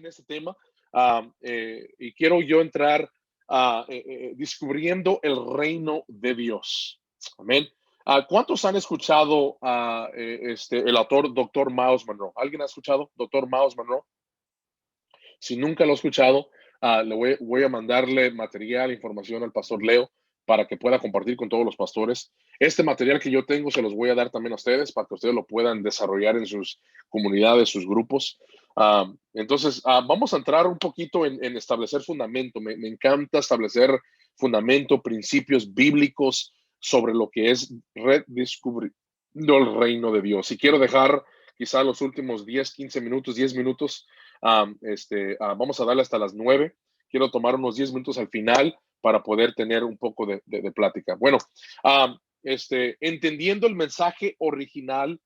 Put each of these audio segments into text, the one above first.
en este tema y quiero yo entrar descubriendo el reino de Dios. Amén. ¿Cuántos han escuchado el autor Dr. Miles Monroe? ¿Alguien ha escuchado Dr. Miles Monroe? Si nunca lo he escuchado, voy a mandarle material, información al pastor Leo para que pueda compartir con todos los pastores. Este material que yo tengo se los voy a dar también a ustedes para que ustedes lo puedan desarrollar en sus comunidades, sus grupos. Entonces, vamos a entrar un poquito en establecer fundamento. Me encanta establecer fundamento, principios bíblicos sobre lo que es redescubriendo el reino de Dios. Y quiero dejar quizá los últimos 10, 15 minutos, 10 minutos. Vamos a darle hasta las 9. Quiero tomar unos 10 minutos al final para poder tener un poco de plática. Bueno, entendiendo el mensaje original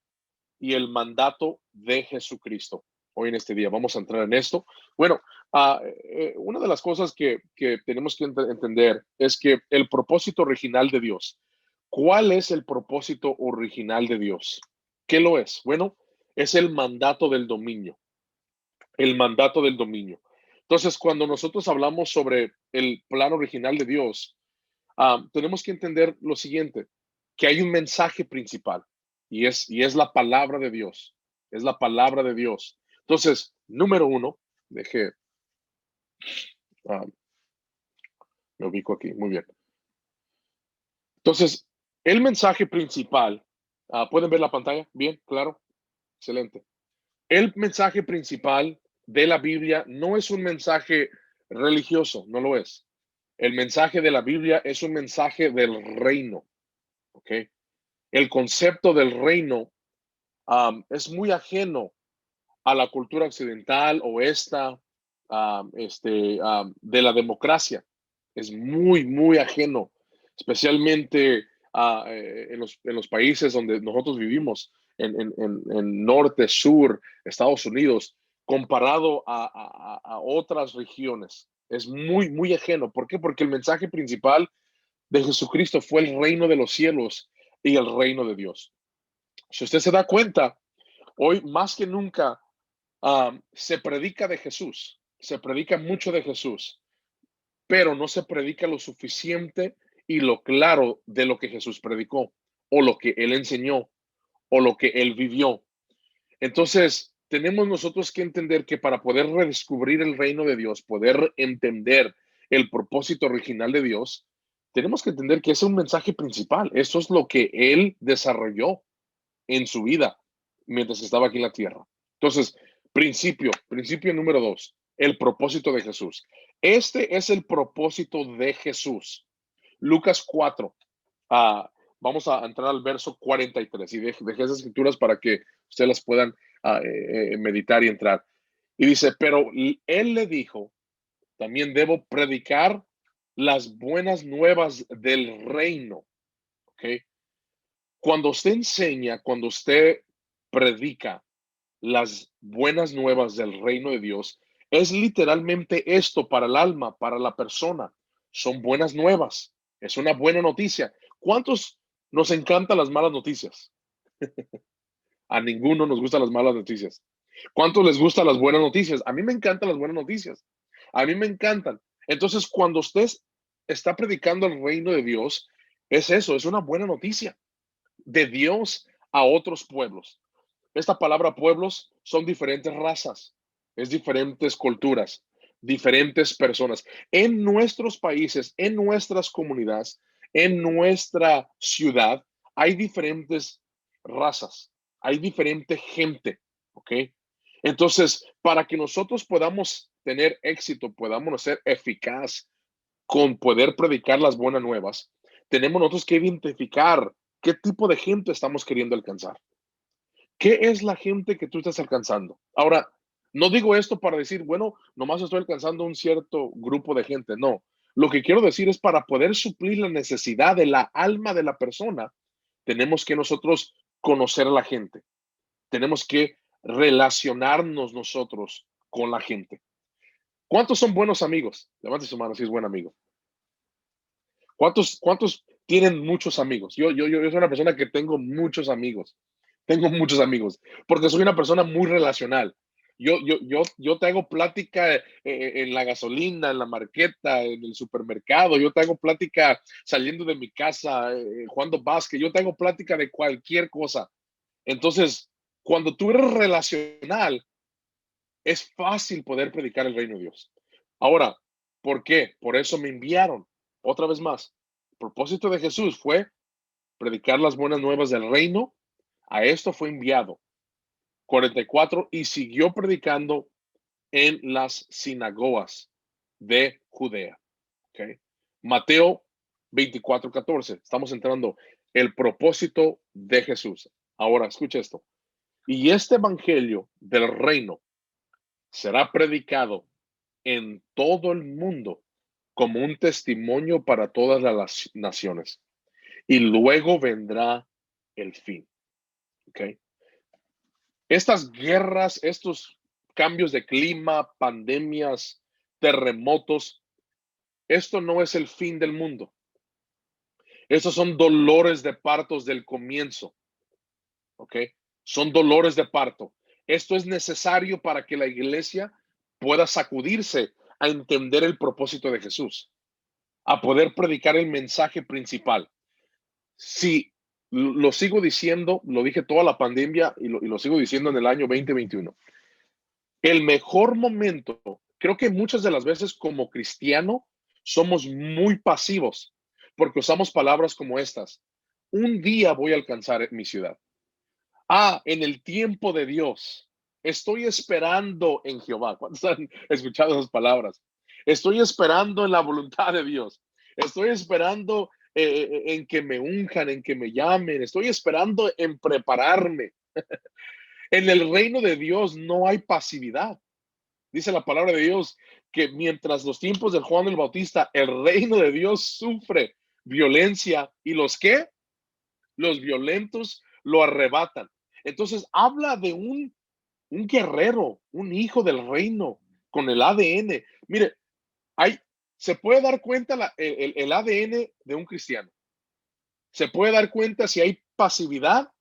y el mandato de Jesucristo. Hoy en este día vamos a entrar en esto. Bueno, una de las cosas que tenemos que entender es que el propósito original de Dios. ¿Cuál es el propósito original de Dios? ¿Qué lo es? Bueno, es el mandato del dominio. El mandato del dominio. Entonces, cuando nosotros hablamos sobre el plan original de Dios, tenemos que entender lo siguiente, que hay un mensaje principal y es la palabra de Dios. Es la palabra de Dios. Entonces, número uno, me ubico aquí, muy bien. Entonces, el mensaje principal, ¿pueden ver la pantalla? Bien, claro, excelente. El mensaje principal de la Biblia no es un mensaje religioso, no lo es. El mensaje de la Biblia es un mensaje del reino, ¿ok? El concepto del reino es muy ajeno a la cultura occidental o de la democracia. Es muy, muy ajeno, especialmente en los países donde nosotros vivimos, en norte, sur, Estados Unidos, comparado a otras regiones. Es muy, muy ajeno. ¿Por qué? Porque el mensaje principal de Jesucristo fue el reino de los cielos y el reino de Dios. Si usted se da cuenta, hoy más que nunca se predica de Jesús, se predica mucho de Jesús, pero no se predica lo suficiente y lo claro de lo que Jesús predicó o lo que él enseñó o lo que él vivió. Entonces, tenemos nosotros que entender que para poder redescubrir el reino de Dios, poder entender el propósito original de Dios, tenemos que entender que es un mensaje principal. Eso es lo que él desarrolló en su vida mientras estaba aquí en la tierra. Entonces, principio número 2, el propósito de Jesús. Este es el propósito de Jesús. Lucas 4. Vamos a entrar al verso 43 y dejé esas escrituras para que ustedes las puedan meditar y entrar. Y dice, pero él le dijo, también debo predicar las buenas nuevas del reino. ¿Ok? Cuando usted enseña, cuando usted predica las buenas nuevas del reino de Dios, es literalmente esto para el alma, para la persona. Son buenas nuevas. Es una buena noticia. ¿Cuántos nos encantan las malas noticias? A ninguno nos gustan las malas noticias. ¿Cuántos les gustan las buenas noticias? A mí me encantan las buenas noticias. A mí me encantan. Entonces, cuando usted está predicando el reino de Dios, es eso, es una buena noticia de Dios a otros pueblos. Esta palabra pueblos son diferentes razas, es diferentes culturas, diferentes personas. En nuestros países, en nuestras comunidades, en nuestra ciudad, hay diferentes razas, hay diferente gente, ¿ok? Entonces, para que nosotros podamos tener éxito, podamos ser eficaz con poder predicar las buenas nuevas, tenemos nosotros que identificar qué tipo de gente estamos queriendo alcanzar. ¿Qué es la gente que tú estás alcanzando? Ahora, no digo esto para decir, bueno, nomás estoy alcanzando un cierto grupo de gente. No, lo que quiero decir es para poder suplir la necesidad de la alma de la persona, tenemos que nosotros conocer a la gente. Tenemos que relacionarnos nosotros con la gente. ¿Cuántos son buenos amigos? Levante su mano si es buen amigo. ¿Cuántos tienen muchos amigos? Yo soy una persona que tengo muchos amigos. Tengo muchos amigos porque soy una persona muy relacional. Yo te hago plática en la gasolina, en la marqueta, en el supermercado. Yo te hago plática saliendo de mi casa, jugando básquet. Yo te hago plática de cualquier cosa. Entonces, cuando tú eres relacional, es fácil poder predicar el reino de Dios. Ahora, ¿por qué? Por eso me enviaron. Otra vez más, el propósito de Jesús fue predicar las buenas nuevas del reino. A esto fue enviado. 44 y siguió predicando en las sinagogas de Judea. ¿Okay? Mateo 24:14. Estamos entrando el propósito de Jesús. Ahora, escucha esto. Y este evangelio del reino será predicado en todo el mundo como un testimonio para todas las naciones. Y luego vendrá el fin. ¿Okay? Estas guerras, estos cambios de clima, pandemias, terremotos, esto no es el fin del mundo. Estos son dolores de partos del comienzo. ¿Ok? Son dolores de parto. Esto es necesario para que la iglesia pueda sacudirse a entender el propósito de Jesús, a poder predicar el mensaje principal. Si lo sigo diciendo, lo dije toda la pandemia y lo sigo diciendo en el año 2021. El mejor momento, creo que muchas de las veces como cristiano somos muy pasivos porque usamos palabras como estas. Un día voy a alcanzar mi ciudad. En el tiempo de Dios. Estoy esperando en Jehová. ¿Cuántos han escuchado esas palabras? Estoy esperando en la voluntad de Dios. Estoy esperando en que me unjan, en que me llamen. Estoy esperando en prepararme. En el reino de Dios no hay pasividad. Dice la palabra de Dios que mientras los tiempos de Juan el Bautista, el reino de Dios sufre violencia y los que, los violentos lo arrebatan. Entonces habla de un guerrero, un hijo del reino con el ADN. Mire, hay, se puede dar cuenta el ADN de un cristiano. Se puede dar cuenta si hay pasividad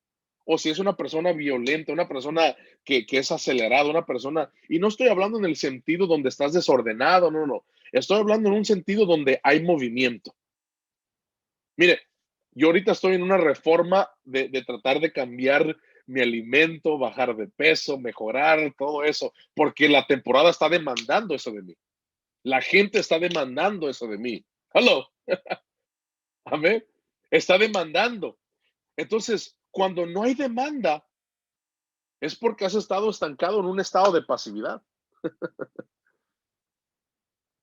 o si es una persona violenta, una persona que es acelerada, una persona, y no estoy hablando en el sentido donde estás desordenado, no, no, estoy hablando en un sentido donde hay movimiento. Mire, yo ahorita estoy en una reforma de tratar de cambiar mi alimento, bajar de peso, mejorar todo eso, porque la temporada está demandando eso de mí. La gente está demandando eso de mí. Hello, amén. Está demandando. Entonces, cuando no hay demanda, es porque has estado estancado en un estado de pasividad.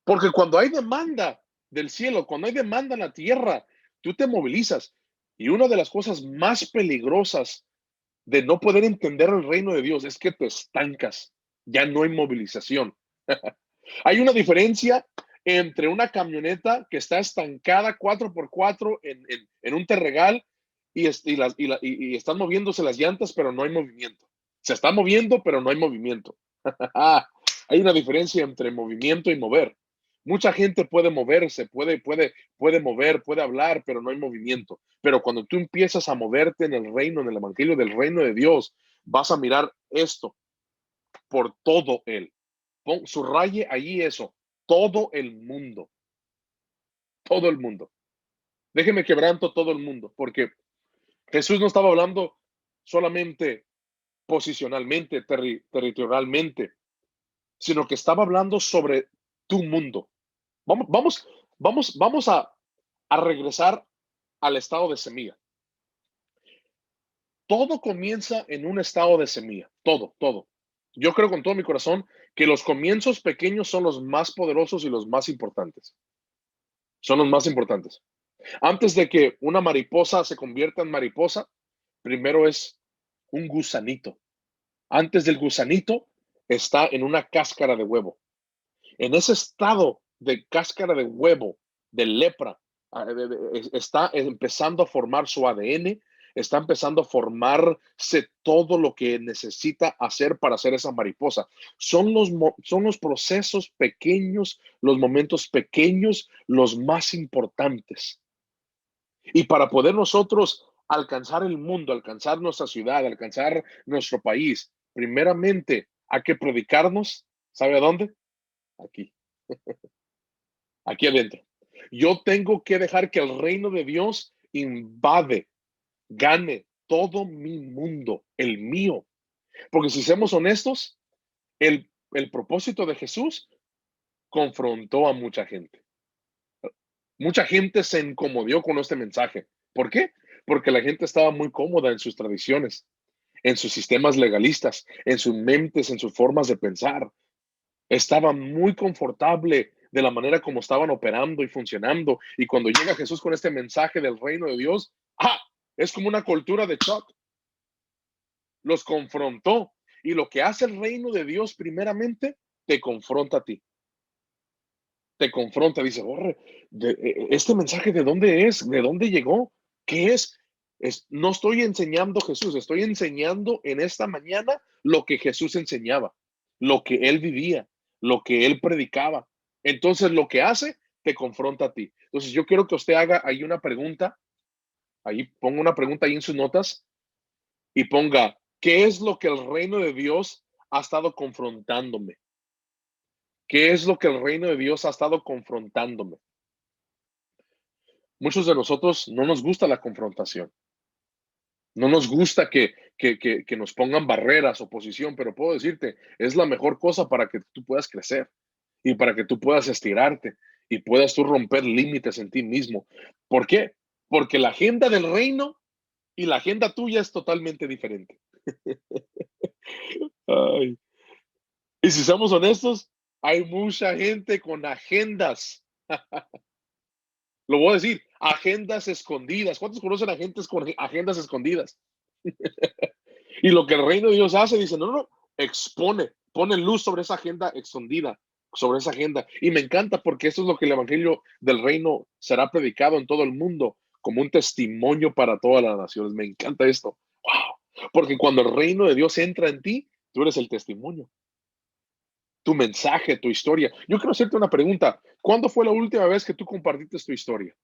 Porque cuando hay demanda del cielo, cuando hay demanda en la tierra, tú te movilizas. Y una de las cosas más peligrosas de no poder entender el reino de Dios es que te estancas. Ya no hay movilización. Hay una diferencia entre una camioneta que está estancada 4x4 en un terregal y están moviéndose las llantas, pero no hay movimiento. Se está moviendo, pero no hay movimiento. Hay una diferencia entre movimiento y mover. Mucha gente puede moverse, puede mover, puede hablar, pero no hay movimiento. Pero cuando tú empiezas a moverte en el reino, en el evangelio del reino de Dios, vas a mirar esto por todo él. Subraye allí eso, todo el mundo, todo el mundo. Déjeme quebranto todo el mundo, porque Jesús no estaba hablando solamente posicionalmente, territorialmente, sino que estaba hablando sobre tu mundo. Vamos a regresar al estado de semilla. Todo comienza en un estado de semilla, todo, todo. Yo creo con todo mi corazón que los comienzos pequeños son los más poderosos y los más importantes. Son los más importantes. Antes de que una mariposa se convierta en mariposa, primero es un gusanito. Antes del gusanito está en una cáscara de huevo. En ese estado de cáscara de huevo, de lepra, está empezando a formar su ADN, está empezando a formarse todo lo que necesita hacer para hacer esa mariposa. Son los procesos pequeños, los momentos pequeños, los más importantes. Y para poder nosotros alcanzar el mundo, alcanzar nuestra ciudad, alcanzar nuestro país, primeramente Hay que predicarnos, ¿sabe a dónde? Aquí, aquí adentro. Yo tengo que dejar que el reino de Dios invade, gane todo mi mundo, el mío. Porque si somos honestos, el propósito de Jesús confrontó a mucha gente. Mucha gente se incomodó con este mensaje. ¿Por qué? Porque la gente estaba muy cómoda en sus tradiciones, en sus sistemas legalistas, en sus mentes, en sus formas de pensar. Estaba muy confortable de la manera como estaban operando y funcionando. Y cuando llega Jesús con este mensaje del reino de Dios, ¡ah! Es como una cultura de shock. Los confrontó. Y lo que hace el reino de Dios primeramente, te confronta a ti. Te confronta, dice, este mensaje de dónde es, de dónde llegó, qué es. No estoy enseñando Jesús, estoy enseñando en esta mañana lo que Jesús enseñaba, lo que él vivía, lo que él predicaba. Entonces, lo que hace, te confronta a ti. Entonces, yo quiero que usted haga ahí una pregunta, ahí ponga una pregunta ahí en sus notas y ponga, ¿qué es lo que el reino de Dios ha estado confrontándome? ¿Qué es lo que el reino de Dios ha estado confrontándome? Muchos de nosotros no nos gusta la confrontación. No nos gusta que nos pongan barreras, oposición, pero puedo decirte, es la mejor cosa para que tú puedas crecer y para que tú puedas estirarte y puedas tú romper límites en ti mismo. ¿Por qué? Porque la agenda del reino y la agenda tuya es totalmente diferente. Ay. Y si somos honestos, hay mucha gente con agendas. Lo voy a decir, agendas escondidas. ¿Cuántos conocen a gente con agendas escondidas? Y lo que el reino de Dios hace, dice, no, no, expone, pone luz sobre esa agenda escondida, sobre esa agenda. Y me encanta porque esto es lo que el evangelio del reino será predicado en todo el mundo como un testimonio para todas las naciones. Me encanta esto. Wow. Porque cuando el reino de Dios entra en ti, tú eres el testimonio, tu mensaje, tu historia. Yo quiero hacerte una pregunta. ¿Cuándo fue la última vez que tú compartiste tu historia?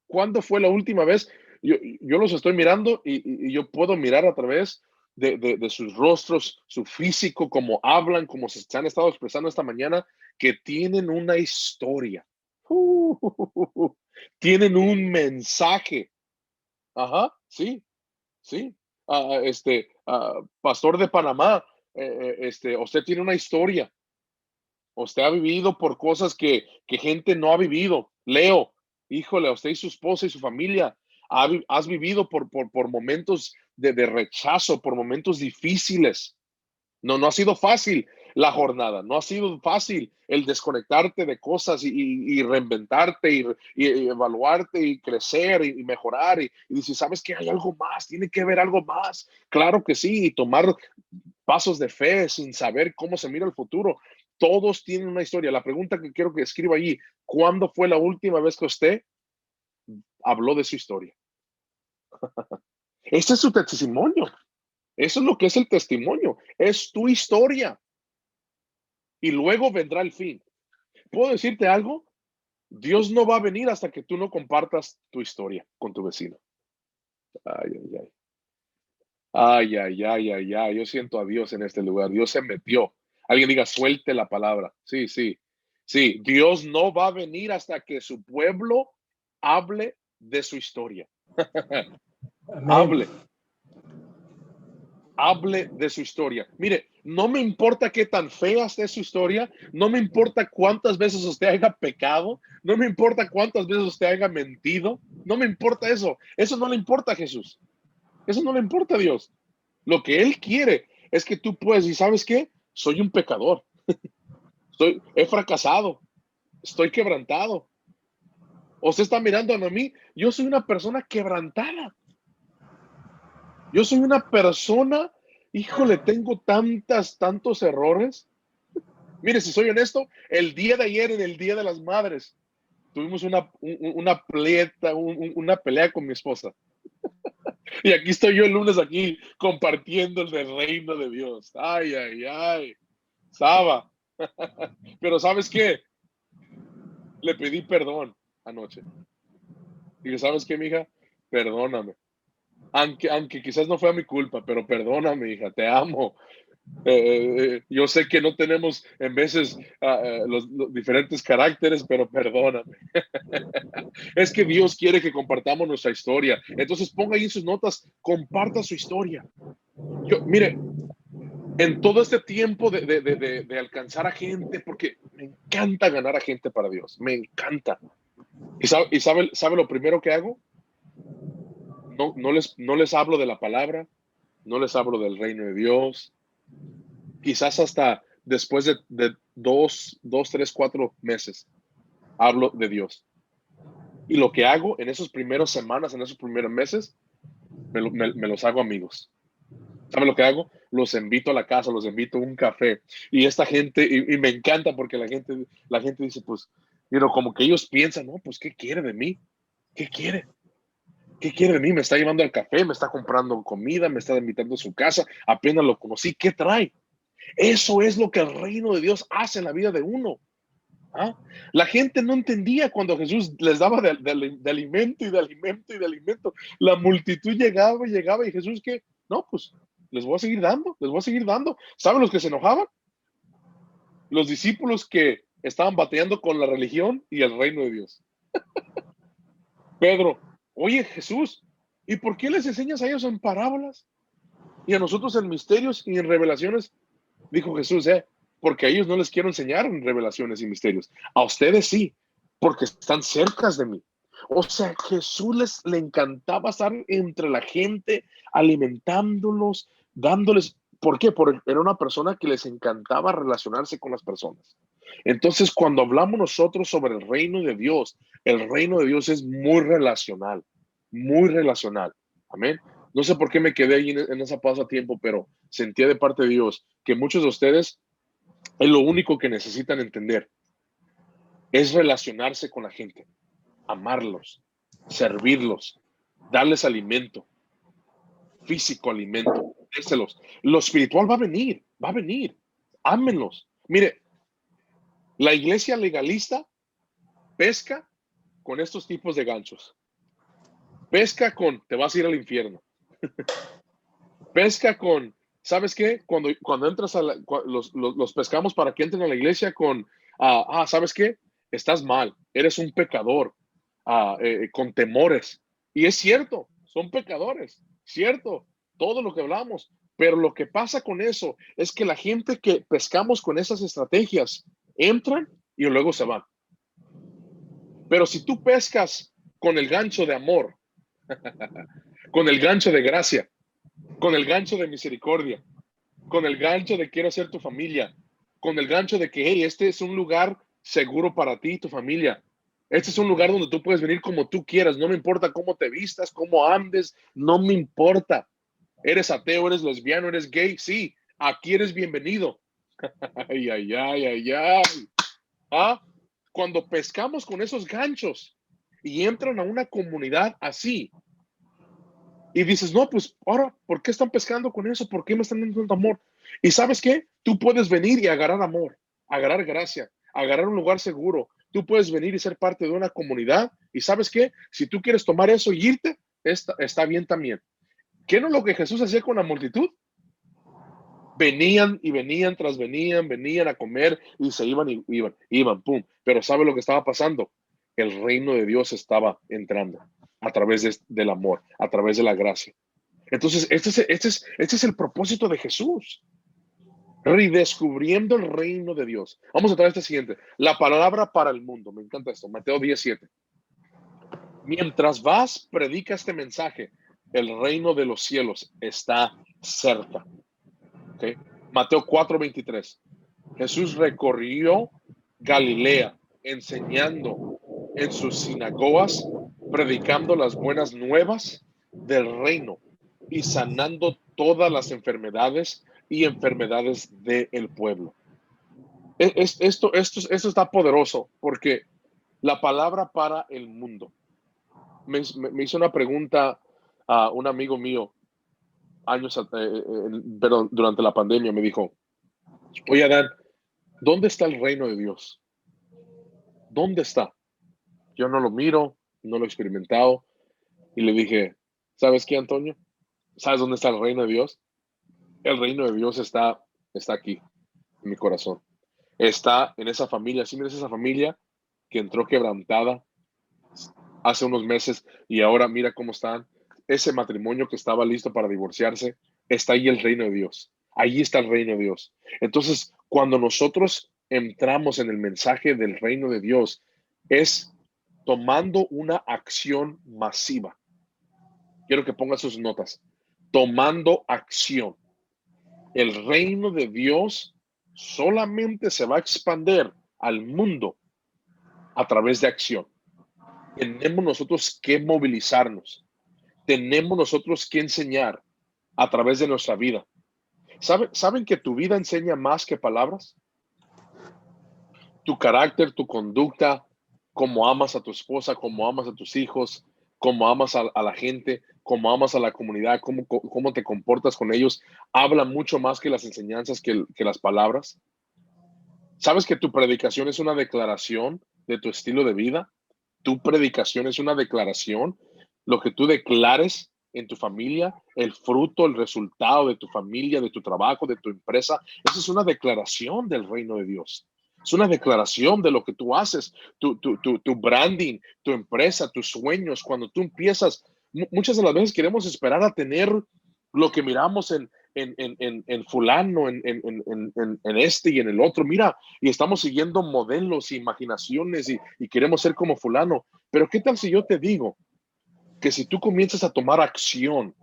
¿Cuándo fue la última vez? Yo los estoy mirando y yo puedo mirar a través de sus rostros, su físico, cómo hablan, cómo se han estado expresando esta mañana, que tienen una historia. Tienen un mensaje. Ajá, sí, sí. Pastor de Panamá, usted tiene una historia. Usted ha vivido por cosas que gente no ha vivido. Leo, híjole, usted y su esposa y su familia has vivido por momentos de rechazo, por momentos difíciles. No, no ha sido fácil la jornada, no ha sido fácil el desconectarte de cosas y reinventarte y evaluarte y crecer y mejorar y decir, ¿sabes que hay algo más? Tiene que haber algo más. Claro que sí, y tomar pasos de fe sin saber cómo se mira el futuro. Todos tienen una historia. La pregunta que quiero que escriba allí, ¿cuándo fue la última vez que usted habló de su historia? Ese es su testimonio. Eso es lo que es el testimonio. Es tu historia. Y luego vendrá el fin. ¿Puedo decirte algo? Dios no va a venir hasta que tú no compartas tu historia con tu vecino. Ay, ay, ay. Ay, ay, ay, ay, ay. Yo siento a Dios en este lugar. Dios se metió. Alguien diga, suelte la palabra. Sí, sí. Sí, Dios no va a venir hasta que su pueblo hable de su historia. Amén. Hable, hable de su historia. Mire, no me importa qué tan fea esté su historia, no me importa cuántas veces usted haya pecado, no me importa cuántas veces usted haya mentido, no me importa eso. Eso no le importa a Jesús. Eso no le importa a Dios. Lo que Él quiere es que tú puedas, y ¿sabes qué? Soy un pecador, he fracasado, estoy quebrantado. Usted está mirando a mí, yo soy una persona quebrantada. Yo soy una persona, híjole, tengo tantos errores. Mire, si soy honesto, el día de ayer, en el Día de las Madres, tuvimos una pelea con mi esposa. Y aquí estoy yo el lunes aquí compartiendo el del reino de Dios. Ay, ay, ay. Saba. Pero ¿sabes qué? Le pedí perdón anoche. Dije, ¿sabes qué, mija? Perdóname. aunque quizás no fue mi culpa, pero perdóname, hija, te amo. Yo sé que no tenemos en veces los diferentes caracteres, pero perdóname. Es que Dios quiere que compartamos nuestra historia. Entonces ponga ahí en sus notas, comparta su historia. Mire, en todo este tiempo de alcanzar a gente, porque me encanta ganar a gente para Dios, me encanta. ¿Y sabe lo primero que hago? No les hablo de la palabra, no les hablo del reino de Dios, quizás hasta después de 2, 3, 4 meses, hablo de Dios. Y lo que hago en esas primeras semanas, en esos primeros meses, me los hago amigos. ¿Saben lo que hago? Los invito a la casa, los invito a un café. Y esta gente, y me encanta porque la gente dice, pues, como que ellos piensan, no, pues, ¿qué quiere de mí? ¿Qué quiere? ¿Qué quiere de mí? Me está llevando al café, me está comprando comida, me está invitando a su casa, apenas lo conocí, ¿qué trae? Eso es lo que el reino de Dios hace en la vida de uno. ¿Ah? La gente no entendía cuando Jesús les daba de alimento y de alimento y de alimento. La multitud llegaba y llegaba y Jesús, ¿qué? No, pues les voy a seguir dando, les voy a seguir dando. ¿Saben los que se enojaban? Los discípulos que estaban batallando con la religión y el reino de Dios. Pedro, oye Jesús, ¿y por qué les enseñas a ellos en parábolas y a nosotros en misterios y en revelaciones? Dijo Jesús, porque a ellos no les quiero enseñar en revelaciones y misterios. A ustedes sí, porque están cerca de mí. O sea, Jesús le encantaba estar entre la gente, alimentándolos, dándoles. ¿Por qué? Porque era una persona que les encantaba relacionarse con las personas. Entonces, cuando hablamos nosotros sobre el reino de Dios es muy relacional, muy relacional. Amén. No sé por qué me quedé ahí en esa pausa a tiempo, pero sentía de parte de Dios que muchos de ustedes es lo único que necesitan entender, es relacionarse con la gente, amarlos, servirlos, darles alimento, físico alimento, dárselos. Lo espiritual va a venir, ámenlos. Mire, la iglesia legalista pesca con estos tipos de ganchos. Pesca con, te vas a ir al infierno. Pesca con, ¿sabes qué? Cuando entras los pescamos para que entren a la iglesia con, ¿sabes qué? Estás mal, eres un pecador, con temores. Y es cierto, son pecadores, cierto, todo lo que hablamos. Pero lo que pasa con eso es que la gente que pescamos con esas estrategias entran y luego se van. Pero si tú pescas con el gancho de amor, con el gancho de gracia, con el gancho de misericordia, con el gancho de quiero ser tu familia, con el gancho de que, hey, este es un lugar seguro para ti y tu familia. Este es un lugar donde tú puedes venir como tú quieras. No me importa cómo te vistas, cómo andes, no me importa. Eres ateo, eres lesbiano, eres gay. Sí, aquí eres bienvenido. Ay, ay, ay, ay, ay. ¿Ah? Cuando pescamos con esos ganchos y entran a una comunidad así, y dices, no, pues ahora, ¿por qué están pescando con eso? ¿Por qué me están dando tanto amor? Y ¿sabes qué? Tú puedes venir y agarrar amor, agarrar gracia, agarrar un lugar seguro. Tú puedes venir y ser parte de una comunidad. Y ¿sabes qué? Si tú quieres tomar eso y irte, está bien también. ¿Qué no es lo que Jesús hacía con la multitud? Venían y venían tras venían a comer y se iban y iban, pum. Pero ¿sabe lo que estaba pasando? El reino de Dios estaba entrando a través del amor, a través de la gracia. Entonces, este es el propósito de Jesús. Redescubriendo el reino de Dios. Vamos a traer este siguiente. La palabra para el mundo. Me encanta esto. Mateo 17. Mientras vas, predica este mensaje. El reino de los cielos está cerca. ¿Okay? Mateo 4:23. Jesús recorrió Galilea, enseñando en sus sinagogas, predicando las buenas nuevas del reino y sanando todas las enfermedades y enfermedades del pueblo. Esto está poderoso porque la palabra para el mundo. Me hizo una pregunta a un amigo mío pero durante la pandemia me dijo, oye Adán, ¿dónde está el reino de Dios? ¿Dónde está? Yo no lo miro, no lo he experimentado. Y le dije, ¿sabes qué, Antonio? ¿Sabes dónde está el reino de Dios? El reino de Dios está aquí, en mi corazón. Está en esa familia. Sí, mira, esa familia que entró quebrantada hace unos meses y ahora mira cómo están. Ese matrimonio que estaba listo para divorciarse, está ahí el reino de Dios. Allí está el reino de Dios. Entonces, cuando nosotros entramos en el mensaje del reino de Dios, es tomando una acción masiva. Quiero que ponga sus notas. Tomando acción. El reino de Dios solamente se va a expandir al mundo a través de acción. Tenemos nosotros que movilizarnos. Tenemos nosotros que enseñar a través de nuestra vida. ¿Saben que tu vida enseña más que palabras? Tu carácter, tu conducta, cómo amas a tu esposa, cómo amas a tus hijos, cómo amas a la gente, cómo amas a la comunidad, cómo te comportas con ellos, habla mucho más que las enseñanzas, que las palabras. ¿Sabes que tu predicación es una declaración de tu estilo de vida? Tu predicación es una declaración. Lo que tú declares en tu familia, el fruto, el resultado de tu familia, de tu trabajo, de tu empresa, eso es una declaración del reino de Dios. Es una declaración de lo que tú haces, tu branding, tu empresa, tus sueños. Cuando tú empiezas, muchas de las veces queremos esperar a tener lo que miramos en fulano, en este y en el otro. Mira, y estamos siguiendo modelos, imaginaciones y queremos ser como fulano. Pero ¿qué tal si yo te digo que si tú comienzas a tomar acción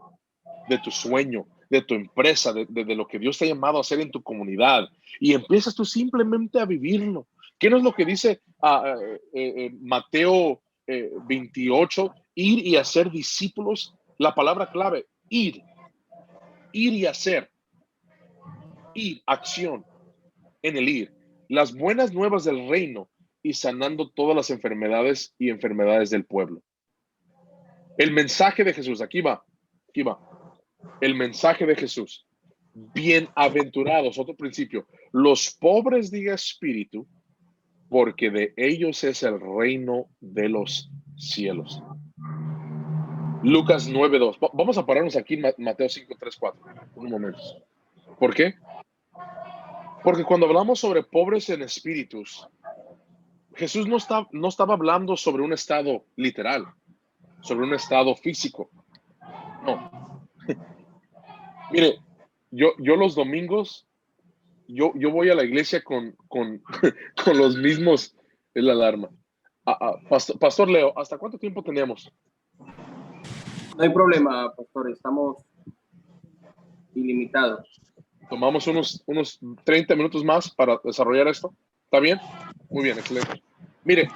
de tu sueño, de tu empresa, de lo que Dios te ha llamado a hacer en tu comunidad y empiezas tú simplemente a vivirlo? ¿Qué no es lo que dice Mateo 28? Ir y hacer discípulos. La palabra clave, ir y hacer, ir, acción en el ir. Las buenas nuevas del reino y sanando todas las enfermedades y enfermedades del pueblo. El mensaje de Jesús, aquí va, aquí va. El mensaje de Jesús. Bienaventurados, otro principio, los pobres de espíritu, porque de ellos es el reino de los cielos. Lucas 9:2. Vamos a pararnos aquí en Mateo 5:3-4. Un momento. ¿Por qué? Porque cuando hablamos sobre pobres en espíritus, Jesús no estaba hablando sobre un estado literal, sobre un estado físico. No. Mire, yo los domingos, yo voy a la iglesia con los mismos, es la alarma. Pastor Leo, ¿hasta cuánto tiempo tenemos? No hay problema, pastor, estamos ilimitados. Tomamos unos 30 minutos más para desarrollar esto. ¿Está bien? Muy bien, excelente. Mire,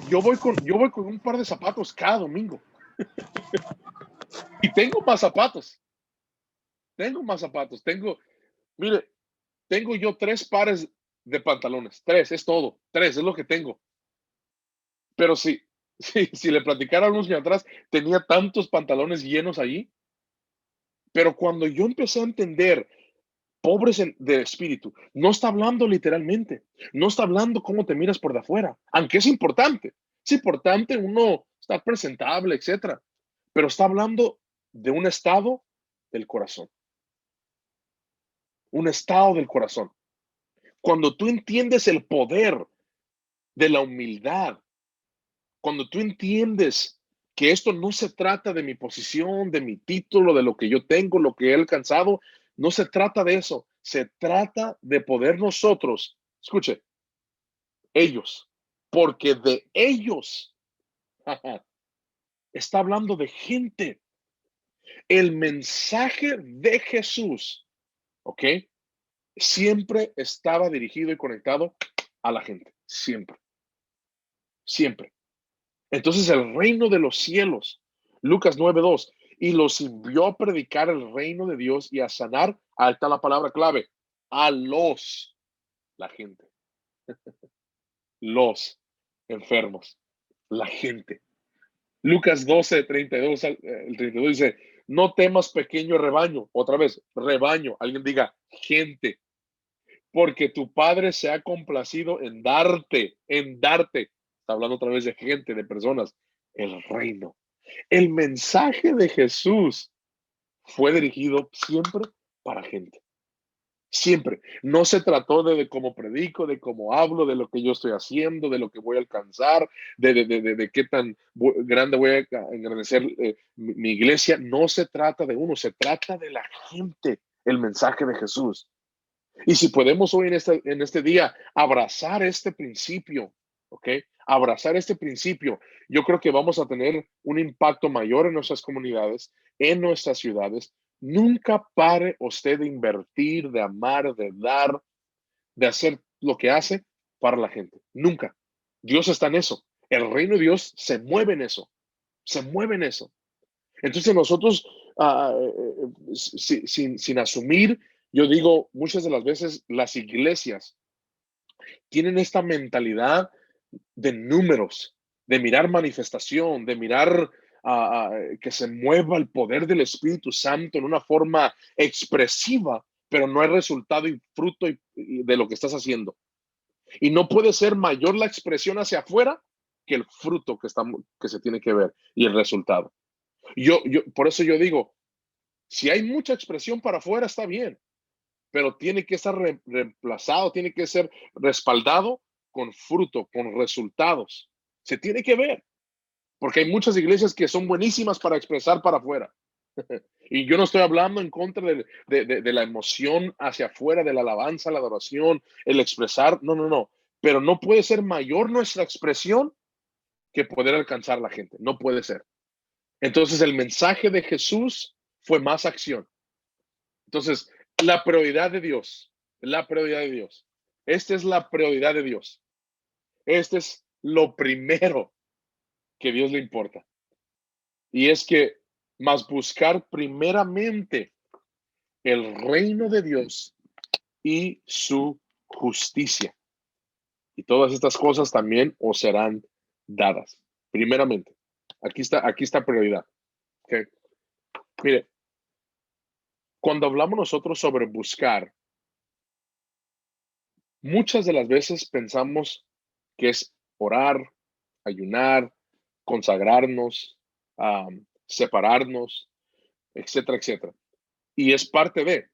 yo voy con un par de zapatos cada domingo. Y tengo más zapatos. Mire, tengo yo 3 pares de pantalones. 3, es todo. 3, es lo que tengo. Pero si le platicara a unos años atrás, tenía tantos pantalones llenos allí. Pero cuando yo empecé a entender, pobres de espíritu, no está hablando literalmente. No está hablando cómo te miras por de afuera. Aunque es importante. Es importante uno estar presentable, etcétera. Pero está hablando de un estado del corazón. Un estado del corazón. Cuando tú entiendes el poder de la humildad, cuando tú entiendes que esto no se trata de mi posición, de mi título, de lo que yo tengo, lo que he alcanzado, no se trata de eso, se trata de poder nosotros, escuche, ellos, porque de ellos está hablando de gente. El mensaje de Jesús, ¿ok? Siempre estaba dirigido y conectado a la gente, siempre, siempre. Entonces el reino de los cielos, Lucas 9:2, y los envió a predicar el reino de Dios y a sanar, ahí está la palabra clave, a la gente, los enfermos, la gente. Lucas 12:32, el 32 dice, no temas pequeño rebaño, otra vez, rebaño, alguien diga, gente, porque tu Padre se ha complacido en darte, está hablando otra vez de gente, de personas, el reino. El mensaje de Jesús fue dirigido siempre para gente. Siempre. No se trató de cómo predico, de cómo hablo, de lo que yo estoy haciendo, de lo que voy a alcanzar, de qué tan grande voy a engrandecer mi iglesia. No se trata de uno, se trata de la gente, el mensaje de Jesús. Y si podemos hoy en este día abrazar este principio, ¿ok? Abrazar este principio, yo creo que vamos a tener un impacto mayor en nuestras comunidades, en nuestras ciudades. Nunca pare usted de invertir, de amar, de dar, de hacer lo que hace para la gente. Nunca. Dios está en eso. El reino de Dios se mueve en eso. Se mueve en eso. Entonces nosotros, sin asumir, yo digo, muchas de las veces las iglesias tienen esta mentalidad de números, de mirar manifestación, de mirar que se mueva el poder del Espíritu Santo en una forma expresiva, pero no hay resultado y fruto de lo que estás haciendo. Y no puede ser mayor la expresión hacia afuera que el fruto que se tiene que ver y el resultado. Por eso yo digo, si hay mucha expresión para afuera, está bien, pero tiene que estar reemplazado, tiene que ser respaldado con fruto, con resultados. Se tiene que ver, porque hay muchas iglesias que son buenísimas para expresar para afuera. Y yo no estoy hablando en contra de la emoción hacia afuera, de la alabanza, la adoración, el expresar, no. Pero no puede ser mayor nuestra expresión que poder alcanzar a la gente. No puede ser. Entonces el mensaje de Jesús fue más acción. Entonces, la prioridad de Dios, la prioridad de Dios. Esta es la prioridad de Dios. Este es lo primero que Dios le importa. Y es que más buscar primeramente el reino de Dios y su justicia. Y todas estas cosas también os serán dadas. Primeramente, aquí está prioridad. ¿Okay? Mire, cuando hablamos nosotros sobre buscar, muchas de las veces pensamos que es orar, ayunar, consagrarnos, separarnos, etcétera, etcétera. Y es parte de.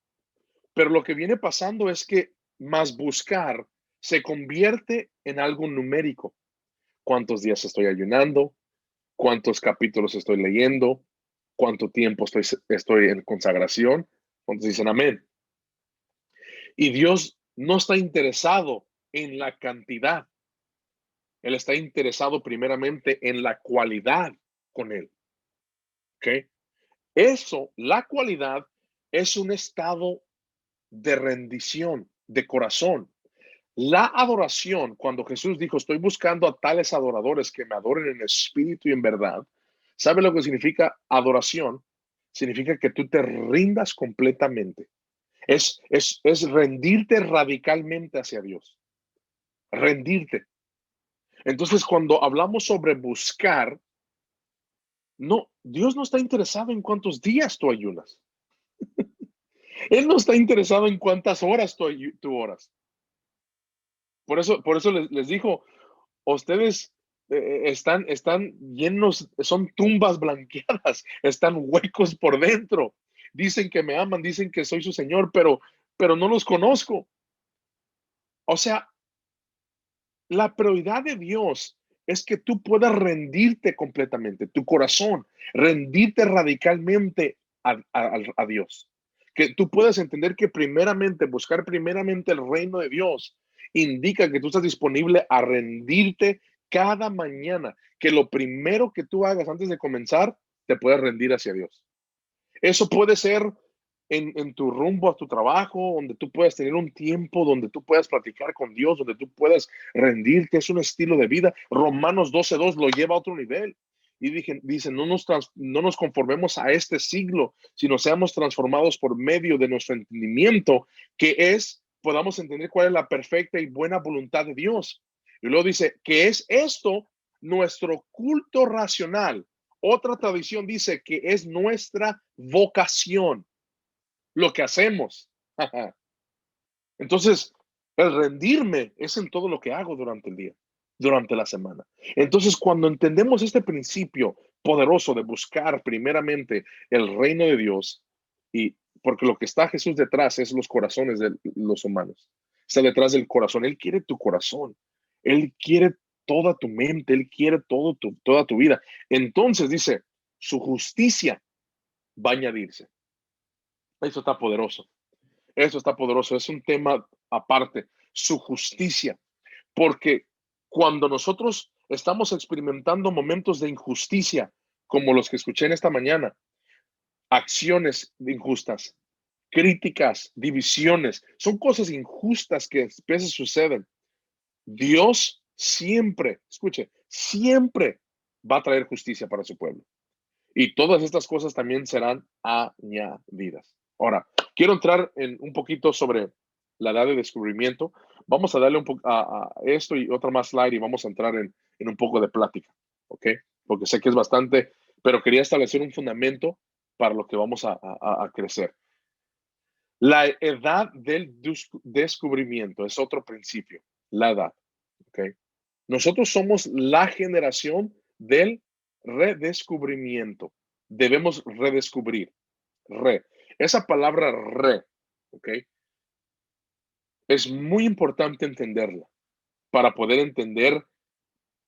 Pero lo que viene pasando es que más buscar se convierte en algo numérico. ¿Cuántos días estoy ayunando? ¿Cuántos capítulos estoy leyendo? ¿Cuánto tiempo estoy en consagración? ¿Cuántos dicen amén? Y Dios no está interesado en la cantidad. Él está interesado primeramente en la cualidad con Él. ¿Ok? Eso, la cualidad, es un estado de rendición, de corazón. La adoración, cuando Jesús dijo, estoy buscando a tales adoradores que me adoren en espíritu y en verdad, ¿sabe lo que significa adoración? Significa que tú te rindas completamente. Es rendirte radicalmente hacia Dios. Rendirte. Entonces, cuando hablamos sobre buscar, no, Dios no está interesado en cuántos días tú ayunas. Él no está interesado en cuántas horas tú oras. Por eso les dijo, ustedes están llenos, son tumbas blanqueadas, están huecos por dentro. Dicen que me aman, dicen que soy su Señor, pero no los conozco. O sea, la prioridad de Dios es que tú puedas rendirte completamente, tu corazón, rendirte radicalmente a Dios. Que tú puedas entender que primeramente, buscar primeramente el reino de Dios indica que tú estás disponible a rendirte cada mañana, que lo primero que tú hagas antes de comenzar, te puedas rendir hacia Dios. Eso puede ser en tu rumbo a tu trabajo, donde tú puedas tener un tiempo, donde tú puedas platicar con Dios, donde tú puedas rendirte. Es un estilo de vida. Romanos 12:2 lo lleva a otro nivel. Y dice, no nos conformemos a este siglo, sino seamos transformados por medio de nuestro entendimiento, podamos entender cuál es la perfecta y buena voluntad de Dios. Y luego dice, que es esto nuestro culto racional. Otra tradición dice que es nuestra vocación, lo que hacemos. Entonces, el rendirme es en todo lo que hago durante el día, durante la semana. Entonces, cuando entendemos este principio poderoso de buscar primeramente el reino de Dios, Y porque lo que está Jesús detrás es los corazones de los humanos. Está detrás del corazón. Él quiere tu corazón. Él quiere toda tu mente. Él quiere toda tu vida. Entonces dice, su justicia va a añadirse. Eso está poderoso. Eso está poderoso. Es un tema aparte. Su justicia. Porque cuando nosotros estamos experimentando momentos de injusticia, como los que escuché en esta mañana, acciones injustas, críticas, divisiones, son cosas injustas que a veces suceden. Dios siempre, escuche, siempre va a traer justicia para su pueblo. Y todas estas cosas también serán añadidas. Ahora, quiero entrar en un poquito sobre la edad de descubrimiento. Vamos a darle un poco a esto y otra más slide y vamos a entrar en un poco de plática, ¿ok? Porque sé que es bastante, pero quería establecer un fundamento para lo que vamos a crecer. La edad del descubrimiento es otro principio, la edad, ¿ok? Nosotros somos la generación del redescubrimiento. Debemos redescubrir. Esa palabra ¿ok? Es muy importante entenderla para poder entender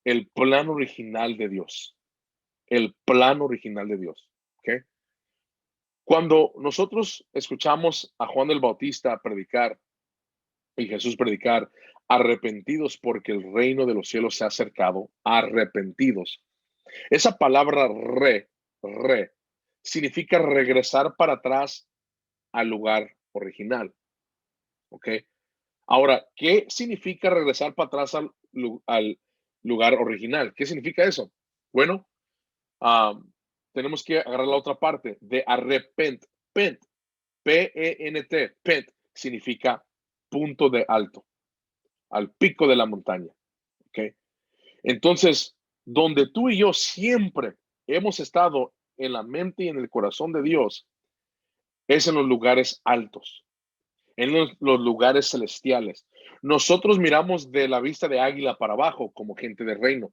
el plan original de Dios. El plan original de Dios, ¿ok? Cuando nosotros escuchamos a Juan el Bautista predicar y Jesús predicar, arrepentidos porque el reino de los cielos se ha acercado, arrepentidos. Esa palabra re, significa regresar para atrás al lugar original. ¿Ok? Ahora, ¿qué significa regresar para atrás al lugar original? ¿Qué significa eso? Bueno, tenemos que agarrar la otra parte de arrepent. P-E-N-T, pent, significa punto de alto, al pico de la montaña. ¿Ok? Entonces, donde tú y yo siempre hemos estado en la mente y en el corazón de Dios, es en los lugares altos, en los lugares celestiales. Nosotros miramos de la vista de águila para abajo como gente de reino.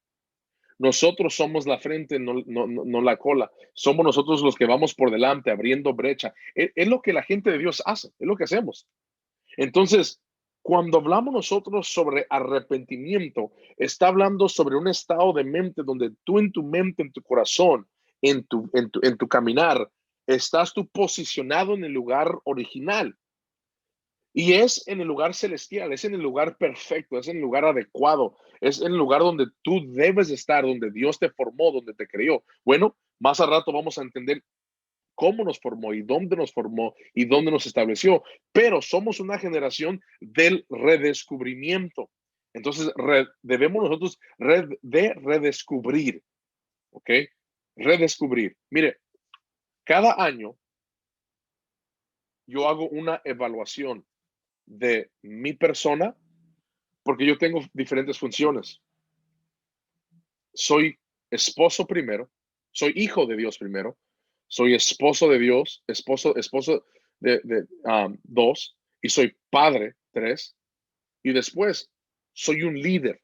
Nosotros somos la frente, no la cola. Somos nosotros los que vamos por delante, abriendo brecha. Es lo que la gente de Dios hace, es lo que hacemos. Entonces, cuando hablamos nosotros sobre arrepentimiento, está hablando sobre un estado de mente donde tú en tu mente, en tu corazón, en tu caminar, estás tú posicionado en el lugar original. Y es en el lugar celestial, es en el lugar perfecto, es en el lugar adecuado, es en el lugar donde tú debes estar, donde Dios te formó, donde te creó. Bueno, más a rato vamos a entender cómo nos formó y dónde nos estableció, pero somos una generación del redescubrimiento. Entonces, debemos nosotros redescubrir, ¿ok? Redescubrir. Mire, cada año yo hago una evaluación de mi persona porque yo tengo diferentes funciones. Soy esposo primero, soy hijo de Dios primero, soy esposo de Dios, esposo de dos, y soy padre, tres, y después soy un líder,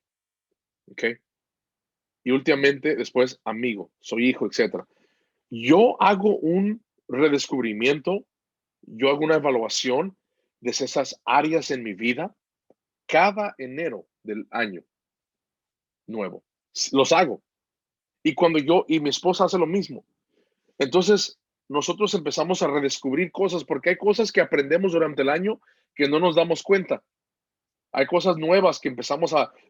¿ok? Y últimamente después amigo, soy hijo, etc. Yo hago un redescubrimiento, yo hago una evaluación de esas áreas en mi vida cada enero del año nuevo. Los hago. Y cuando yo y mi esposa hace lo mismo. Entonces, nosotros empezamos a redescubrir cosas porque hay cosas que aprendemos durante el año que no nos damos cuenta. Hay cosas nuevas que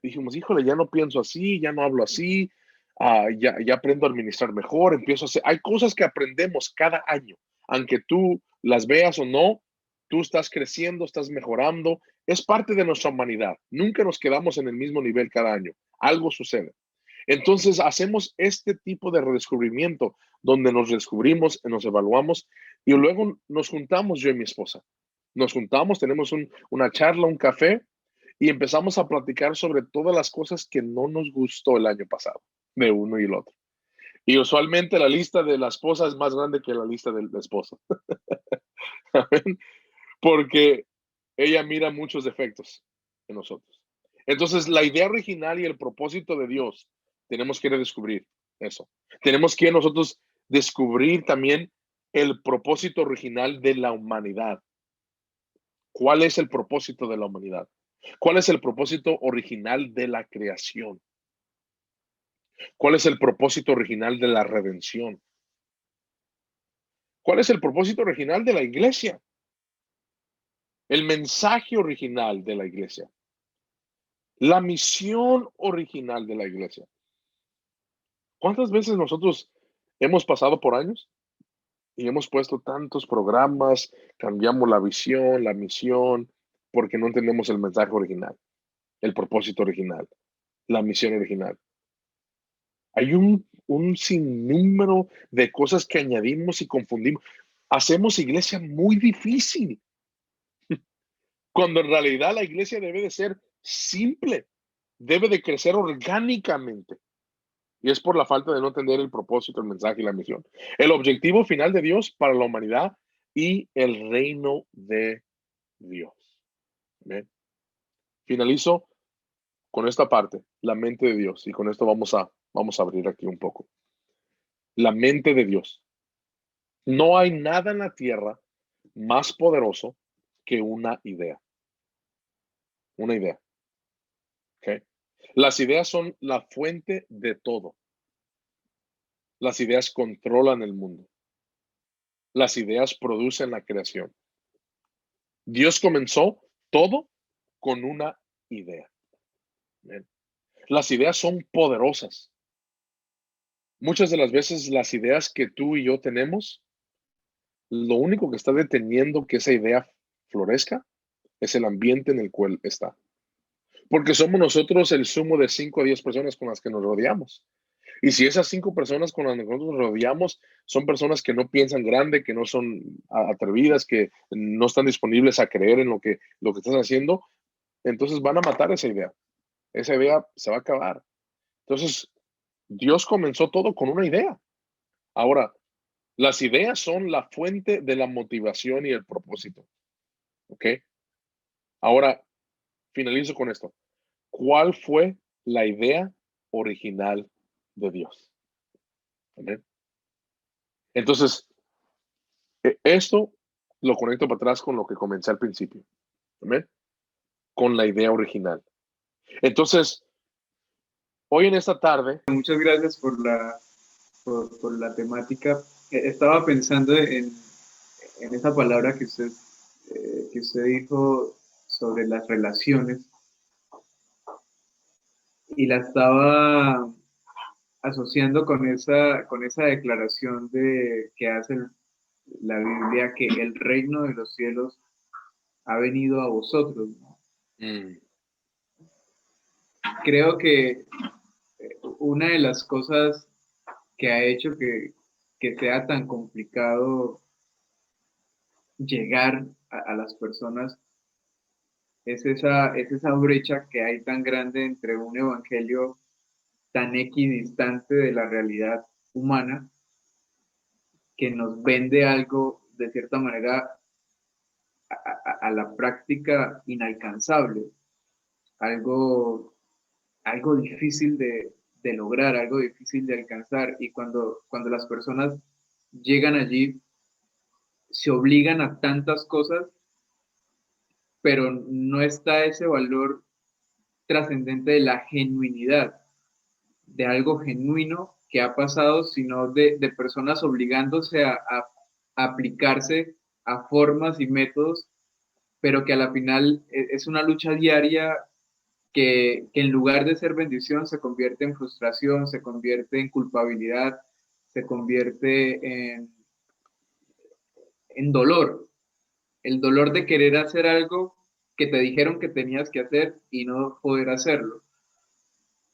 dijimos, híjole, ya no pienso así, ya no hablo así, ya aprendo a administrar mejor, empiezo a hacer. Hay cosas que aprendemos cada año, aunque tú las veas o no, tú estás creciendo, estás mejorando, es parte de nuestra humanidad. Nunca nos quedamos en el mismo nivel cada año, algo sucede. Entonces hacemos este tipo de redescubrimiento donde nos descubrimos, nos evaluamos y luego nos juntamos yo y mi esposa. Nos juntamos, tenemos una charla, un café y empezamos a platicar sobre todas las cosas que no nos gustó el año pasado, de uno y el otro. Y usualmente la lista de la esposa es más grande que la lista del esposo. Porque ella mira muchos defectos en nosotros. Entonces, la idea original y el propósito de Dios, tenemos que redescubrir eso. Tenemos que nosotros descubrir también el propósito original de la humanidad. ¿Cuál es el propósito de la humanidad? ¿Cuál es el propósito original de la creación? ¿Cuál es el propósito original de la redención? ¿Cuál es el propósito original de la iglesia? El mensaje original de la iglesia. La misión original de la iglesia. ¿Cuántas veces nosotros hemos pasado por años y hemos puesto tantos programas, cambiamos la visión, la misión, porque no entendemos el mensaje original, el propósito original, la misión original? Hay un sinnúmero de cosas que añadimos y confundimos. Hacemos iglesia muy difícil, cuando en realidad la iglesia debe de ser simple, debe de crecer orgánicamente. Y es por la falta de no entender el propósito, el mensaje y la misión. El objetivo final de Dios para la humanidad y el reino de Dios. ¿Bien? Finalizo con esta parte, la mente de Dios. Y con esto vamos a abrir aquí un poco. La mente de Dios. No hay nada en la tierra más poderoso que una idea. Una idea. ¿Okay? Las ideas son la fuente de todo. Las ideas controlan el mundo. Las ideas producen la creación. Dios comenzó todo con una idea. Bien. Las ideas son poderosas. Muchas de las veces las ideas que tú y yo tenemos, lo único que está deteniendo que esa idea florezca es el ambiente en el cual está. Porque somos nosotros el sumo de 5 a 10 personas con las que nos rodeamos. Y si esas 5 personas con las que nosotros nos rodeamos son personas que no piensan grande, que no son atrevidas, que no están disponibles a creer en lo que estás haciendo, entonces van a matar esa idea. Esa idea se va a acabar. Entonces, Dios comenzó todo con una idea. Ahora, las ideas son la fuente de la motivación y el propósito. ¿Ok? Ahora, finalizo con esto. ¿Cuál fue la idea original de Dios? Amén. Entonces, esto lo conecto para atrás con lo que comencé al principio. Amén. Con la idea original. Entonces, hoy en esta tarde. Muchas gracias por la temática. Estaba pensando en esa palabra que usted dijo sobre las relaciones y la estaba asociando con esa declaración que hace la Biblia, que el reino de los cielos ha venido a vosotros, ¿no? Creo que una de las cosas que ha hecho que sea tan complicado llegar a las personas es esa brecha que hay tan grande entre un evangelio tan equidistante de la realidad humana, que nos vende algo de cierta manera a la práctica inalcanzable, algo, algo difícil de lograr, algo difícil de alcanzar. Y cuando las personas llegan allí, se obligan a tantas cosas, pero no está ese valor trascendente de la genuinidad, de algo genuino que ha pasado, sino de personas obligándose a aplicarse a formas y métodos, pero que a la final es una lucha diaria que en lugar de ser bendición se convierte en frustración, se convierte en culpabilidad, se convierte en dolor, el dolor de querer hacer algo que te dijeron que tenías que hacer y no poder hacerlo.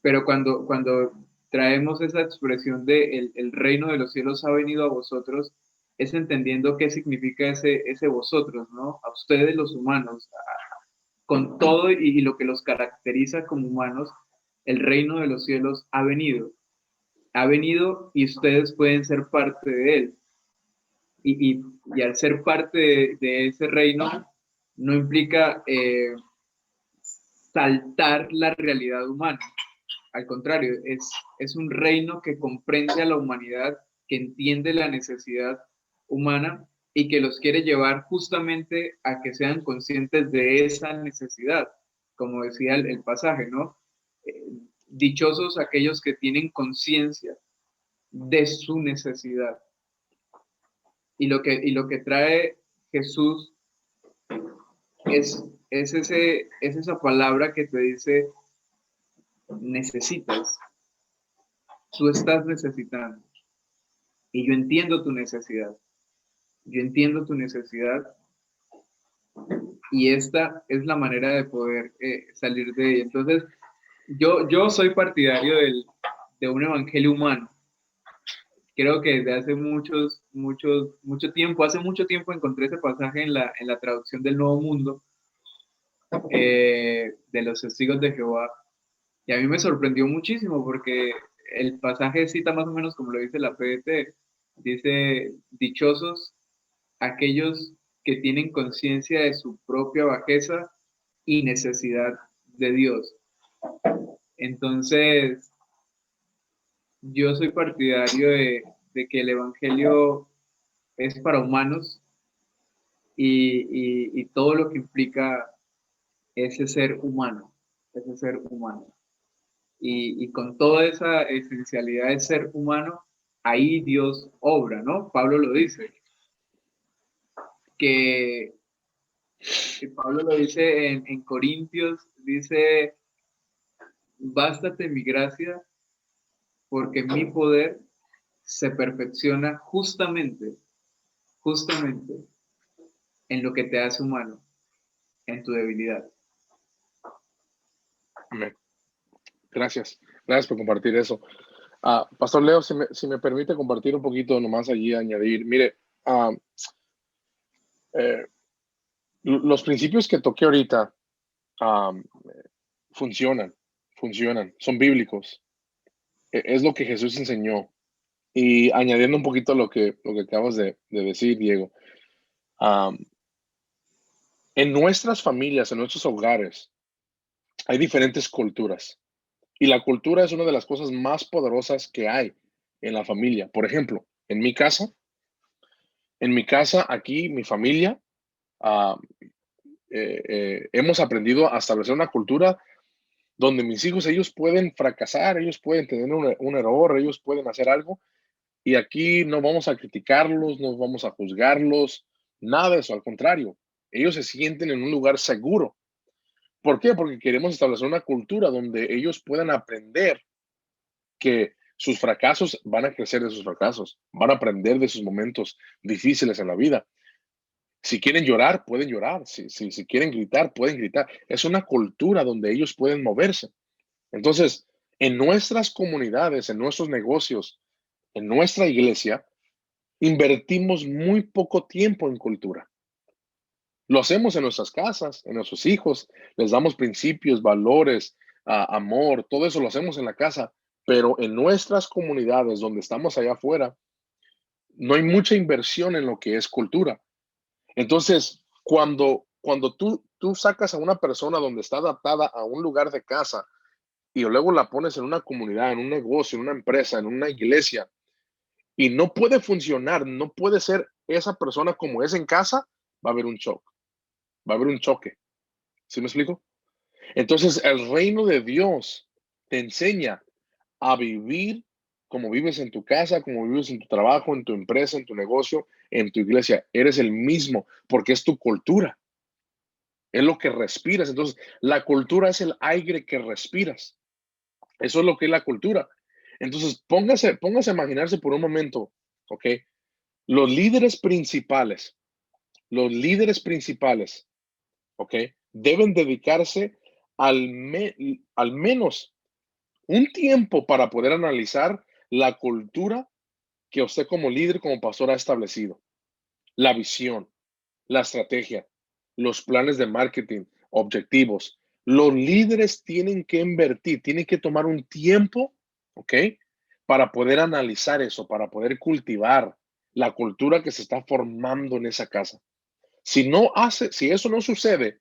Pero cuando traemos esa expresión de el reino de los cielos ha venido a vosotros, es entendiendo qué significa ese vosotros, ¿no? A ustedes los humanos, con todo y lo que los caracteriza como humanos, el reino de los cielos ha venido. Ha venido y ustedes pueden ser parte de él. Y al ser parte de ese reino, no implica saltar la realidad humana. Al contrario, es un reino que comprende a la humanidad, que entiende la necesidad humana y que los quiere llevar justamente a que sean conscientes de esa necesidad, como decía el pasaje, ¿no? Dichosos aquellos que tienen conciencia de su necesidad. Y lo que trae Jesús es esa palabra que te dice, necesitas, tú estás necesitando. Y yo entiendo tu necesidad. Yo entiendo tu necesidad y esta es la manera de poder salir de ella. Entonces, yo soy partidario de un evangelio humano. Creo que desde hace hace mucho tiempo encontré ese pasaje en la traducción del Nuevo Mundo, de los testigos de Jehová. Y a mí me sorprendió muchísimo porque el pasaje cita más o menos como lo dice la PDT. Dice, dichosos aquellos que tienen conciencia de su propia bajeza y necesidad de Dios. Entonces, yo soy partidario de que el Evangelio es para humanos y todo lo que implica ese ser humano, ese ser humano. Y con toda esa esencialidad de ser humano, ahí Dios obra, ¿no? Pablo lo dice, que Pablo lo dice en Corintios, dice, bástate mi gracia, porque mi poder se perfecciona justamente en lo que te hace humano, en tu debilidad. Amén. Gracias. Gracias por compartir eso. Pastor Leo, si me permite compartir un poquito nomás allí, añadir. Mire, los principios que toqué ahorita funcionan, son bíblicos. Es lo que Jesús enseñó. Y añadiendo un poquito lo que acabas de decir, Diego, en nuestras familias, en nuestros hogares, hay diferentes culturas. Y la cultura es una de las cosas más poderosas que hay en la familia. Por ejemplo, en mi casa, aquí, mi familia, ah, hemos aprendido a establecer una cultura donde mis hijos, ellos pueden fracasar, ellos pueden tener un error, ellos pueden hacer algo, y aquí no vamos a criticarlos, no vamos a juzgarlos, nada de eso, al contrario, ellos se sienten en un lugar seguro. ¿Por qué? Porque queremos establecer una cultura donde ellos puedan aprender que sus fracasos van a crecer de sus fracasos, van a aprender de sus momentos difíciles en la vida. Si quieren llorar, pueden llorar. Si quieren gritar, pueden gritar. Es una cultura donde ellos pueden moverse. Entonces, en nuestras comunidades, en nuestros negocios, en nuestra iglesia, invertimos muy poco tiempo en cultura. Lo hacemos en nuestras casas, en nuestros hijos, les damos principios, valores, amor, todo eso lo hacemos en la casa, pero en nuestras comunidades donde estamos allá afuera, no hay mucha inversión en lo que es cultura. Entonces, cuando tú sacas a una persona donde está adaptada a un lugar de casa y luego la pones en una comunidad, en un negocio, en una empresa, en una iglesia, y no puede funcionar, no puede ser esa persona como es en casa, va a haber un shock, va a haber un choque. ¿Sí me explico? Entonces, el reino de Dios te enseña a vivir como vives en tu casa, como vives en tu trabajo, en tu empresa, en tu negocio, en tu iglesia. Eres el mismo porque es tu cultura, es lo que respiras. Entonces, la cultura es el aire que respiras. Eso es lo que es la cultura. Entonces, póngase a imaginarse por un momento, ¿ok? Los líderes principales, ¿ok? Deben dedicarse al menos un tiempo para poder analizar la cultura que usted como líder, como pastor ha establecido, la visión, la estrategia, los planes de marketing, objetivos. Los líderes tienen que invertir, tienen que tomar un tiempo, ¿ok? Para poder analizar eso, para poder cultivar la cultura que se está formando en esa casa. Si eso no sucede,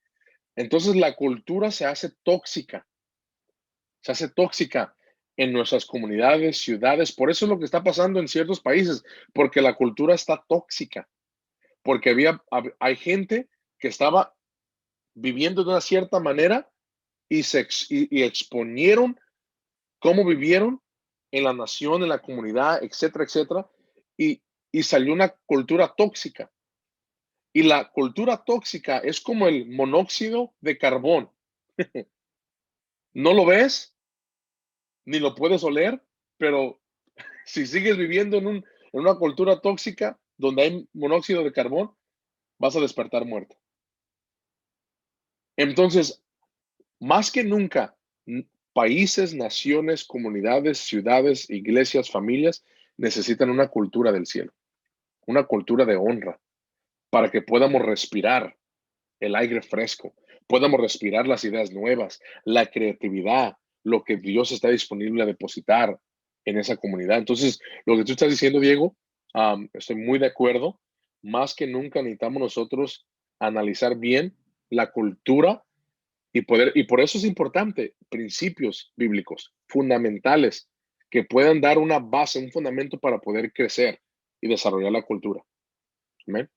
entonces la cultura se hace tóxica en nuestras comunidades, ciudades. Por eso es lo que está pasando en ciertos países, porque la cultura está tóxica, porque hay gente que estaba viviendo de una cierta manera y exponieron cómo vivieron en la nación, en la comunidad, etcétera, etcétera, y salió una cultura tóxica. Y la cultura tóxica es como el monóxido de carbón. No lo ves, ni lo puedes oler, pero si sigues viviendo en una cultura tóxica donde hay monóxido de carbón, vas a despertar muerto. Entonces, más que nunca, países, naciones, comunidades, ciudades, iglesias, familias necesitan una cultura del cielo, una cultura de honra, para que podamos respirar el aire fresco, podamos respirar las ideas nuevas, la creatividad, lo que Dios está disponible a depositar en esa comunidad. Entonces, lo que tú estás diciendo, Diego, estoy muy de acuerdo. Más que nunca necesitamos nosotros analizar bien la cultura y por eso es importante principios bíblicos fundamentales que puedan dar una base, un fundamento para poder crecer y desarrollar la cultura. Amén.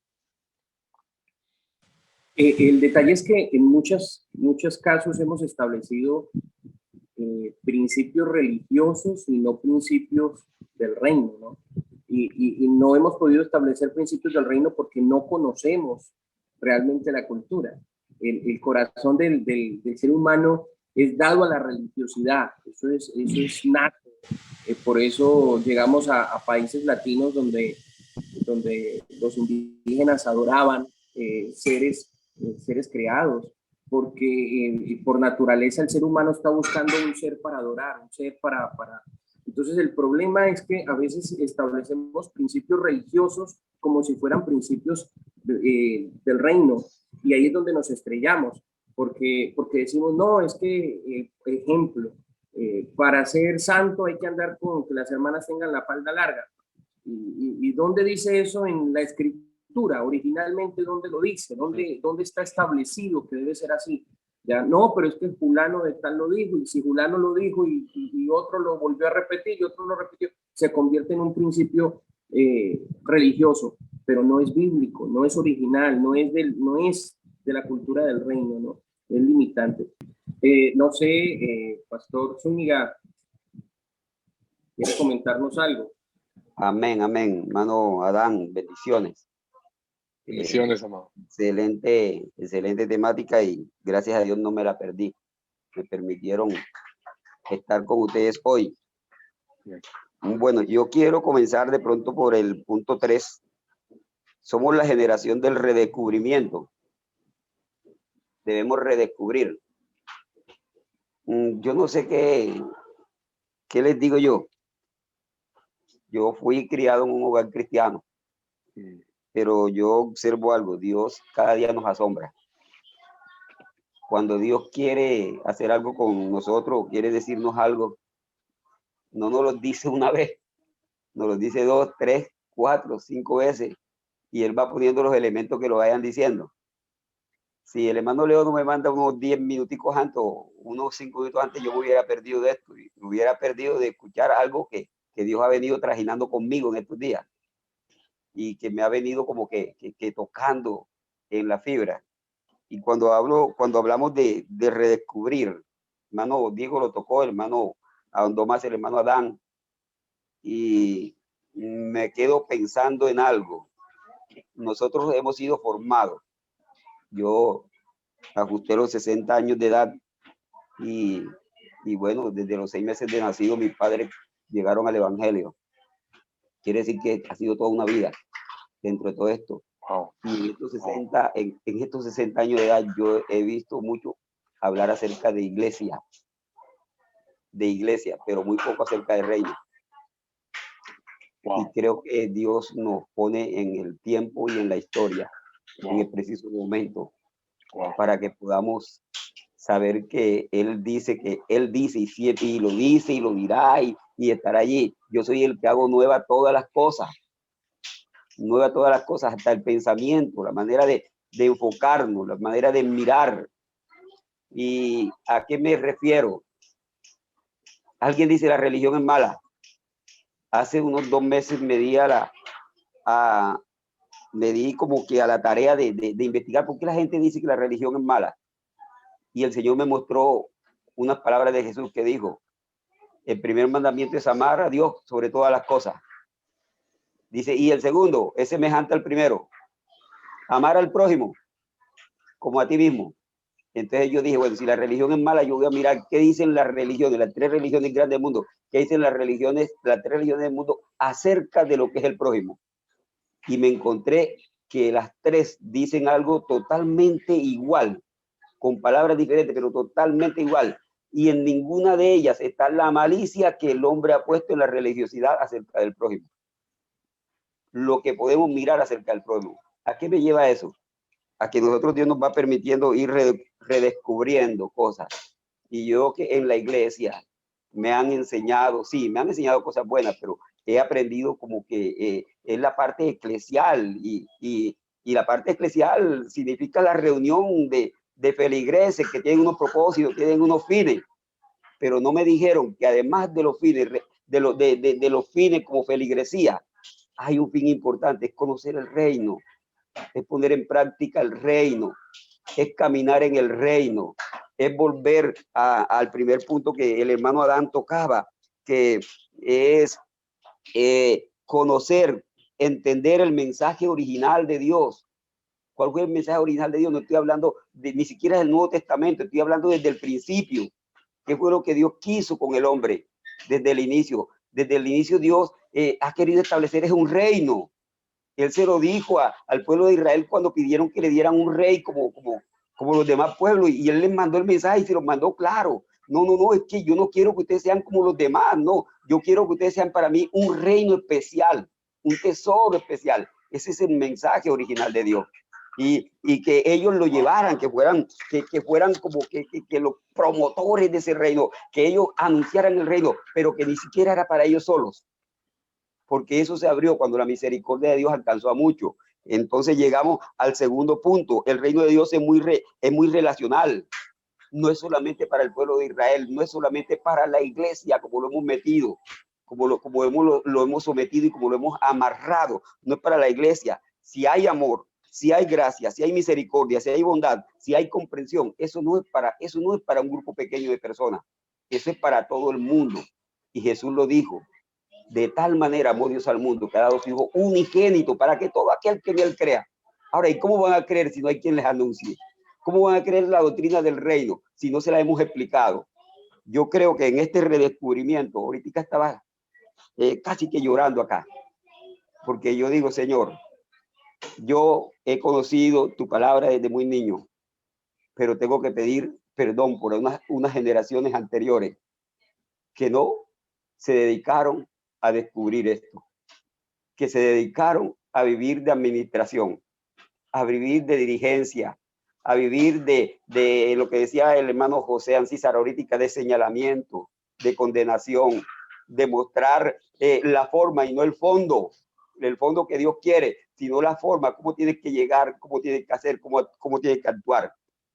El detalle es que en muchos casos hemos establecido principios religiosos y no principios del reino, ¿no? Y no hemos podido establecer principios del reino porque no conocemos realmente la cultura. El corazón del ser humano es dado a la religiosidad, eso es nato. Por eso llegamos a países latinos donde los indígenas adoraban seres creados, porque por naturaleza el ser humano está buscando un ser para adorar, un ser para... Entonces el problema es que a veces establecemos principios religiosos como si fueran principios del reino, y ahí es donde nos estrellamos, porque decimos, no, es que, ejemplo, para ser santo hay que andar con que las hermanas tengan la falda larga. ¿Y dónde dice eso en la escritura? Originalmente, ¿dónde lo dice? ¿Dónde está establecido que debe ser así? Ya, no, pero es que fulano de tal lo dijo, y si fulano lo dijo y otro lo volvió a repetir y otro lo repitió, se convierte en un principio religioso, pero no es bíblico, no es original, no es de la cultura del reino, ¿no? Es limitante. No sé, Pastor Zúñiga, ¿quiere comentarnos algo? Amén, amén. Hermano Adán, bendiciones. Bendiciones, amado. Excelente temática y gracias a Dios no me la perdí. Me permitieron estar con ustedes hoy. Bien. Bueno, yo quiero comenzar de pronto por el punto 3. Somos la generación del redescubrimiento. Debemos redescubrir. Yo no sé qué les digo yo. Yo fui criado en un hogar cristiano, pero yo observo algo. Dios cada día nos asombra. Cuando Dios quiere hacer algo con nosotros, quiere decirnos algo, no nos lo dice una vez, nos lo dice 2, 3, 4, 5 veces, y Él va poniendo los elementos que lo vayan diciendo. Si el hermano Leo no me manda unos 10 minuticos antes, o unos 5 minutos antes, yo me hubiera perdido de esto, y me hubiera perdido de escuchar algo que Dios ha venido trajinando conmigo en estos días, y que me ha venido como que tocando en la fibra. Y cuando hablamos de redescubrir, hermano Diego lo tocó, el hermano ahondó más el hermano Adán, y me quedo pensando en algo. Nosotros hemos sido formados. Yo ajusté los 60 años de edad y bueno, desde los 6 meses de nacido mis padres llegaron al evangelio. Quiere decir que ha sido toda una vida dentro de todo esto. Wow. Y en estos 60 años de edad yo he visto mucho hablar acerca de iglesia, pero muy poco acerca del reino. Wow. Y creo que Dios nos pone en el tiempo y en la historia, en el preciso momento, para que podamos saber que Él dice y lo dice y lo dirá y estará allí. Yo soy el que hago nueva todas las cosas, hasta el pensamiento, la manera de enfocarnos, la manera de mirar. ¿Y a qué me refiero? Alguien dice la religión es mala. Hace unos 2 meses me di como que a la tarea de investigar por qué la gente dice que la religión es mala. Y el Señor me mostró unas palabras de Jesús que dijo: el primer mandamiento es amar a Dios sobre todas las cosas. Dice, y el segundo es semejante al primero: amar al prójimo como a ti mismo. Entonces yo dije, bueno, si la religión es mala, yo voy a mirar qué dicen las religiones, las 3 religiones grandes del mundo, qué dicen las 3 religiones del mundo acerca de lo que es el prójimo. Y me encontré que las 3 dicen algo totalmente igual, con palabras diferentes, pero totalmente igual. Y en ninguna de ellas está la malicia que el hombre ha puesto en la religiosidad acerca del prójimo. Lo que podemos mirar acerca del prójimo. ¿A qué me lleva eso? A que nosotros Dios nos va permitiendo ir redescubriendo cosas. Y yo que en la iglesia me han enseñado, sí, me han enseñado cosas buenas, pero he aprendido como que es la parte eclesial y la parte eclesial significa la reunión de feligreses que tienen unos propósitos, tienen unos fines, pero no me dijeron que además de los fines, de los fines como feligresía, hay un fin importante, es conocer el reino, es poner en práctica el reino, es caminar en el reino, es volver al primer punto que el hermano Adán tocaba, que es conocer, entender el mensaje original de Dios. ¿Cuál fue el mensaje original de Dios? No estoy hablando ni siquiera del Nuevo Testamento, estoy hablando desde el principio. ¿Qué fue lo que Dios quiso con el hombre desde el inicio? Desde el inicio Dios ha querido establecer es un reino. Él se lo dijo al pueblo de Israel cuando pidieron que le dieran un rey como los demás pueblos, y él les mandó el mensaje y se los mandó claro. No, es que yo no quiero que ustedes sean como los demás, no, yo quiero que ustedes sean para mí un reino especial, un tesoro especial. Ese es el mensaje original de Dios. Y que ellos lo llevaran, que fueran como que los promotores de ese reino, que ellos anunciaran el reino, pero que ni siquiera era para ellos solos, porque eso se abrió cuando la misericordia de Dios alcanzó a muchos. Entonces llegamos al segundo punto. El reino de Dios es muy relacional. No es solamente para el pueblo de Israel, no es solamente para la iglesia, como lo hemos metido, como lo hemos sometido y como lo hemos amarrado. No es para la iglesia. Si hay amor, si hay gracia, si hay misericordia, si hay bondad, si hay comprensión, eso no es para un grupo pequeño de personas. Eso es para todo el mundo. Y Jesús lo dijo: de tal manera amó Dios al mundo que ha dado su Hijo unigénito para que todo aquel que en él crea. Ahora, ¿y cómo van a creer si no hay quien les anuncie? ¿Cómo van a creer la doctrina del reino si no se la hemos explicado? Yo creo que en este redescubrimiento, ahorita estaba casi que llorando acá, porque yo digo, Señor, yo he conocido tu palabra desde muy niño, pero tengo que pedir perdón por unas generaciones anteriores que no se dedicaron a descubrir esto, que se dedicaron a vivir de administración, a vivir de dirigencia, a vivir de lo que decía el hermano José Ancísar ahorita, de señalamiento, de condenación, de mostrar la forma y no el fondo que Dios quiere, sino la forma, cómo tiene que llegar, cómo tiene que hacer, cómo tiene que actuar.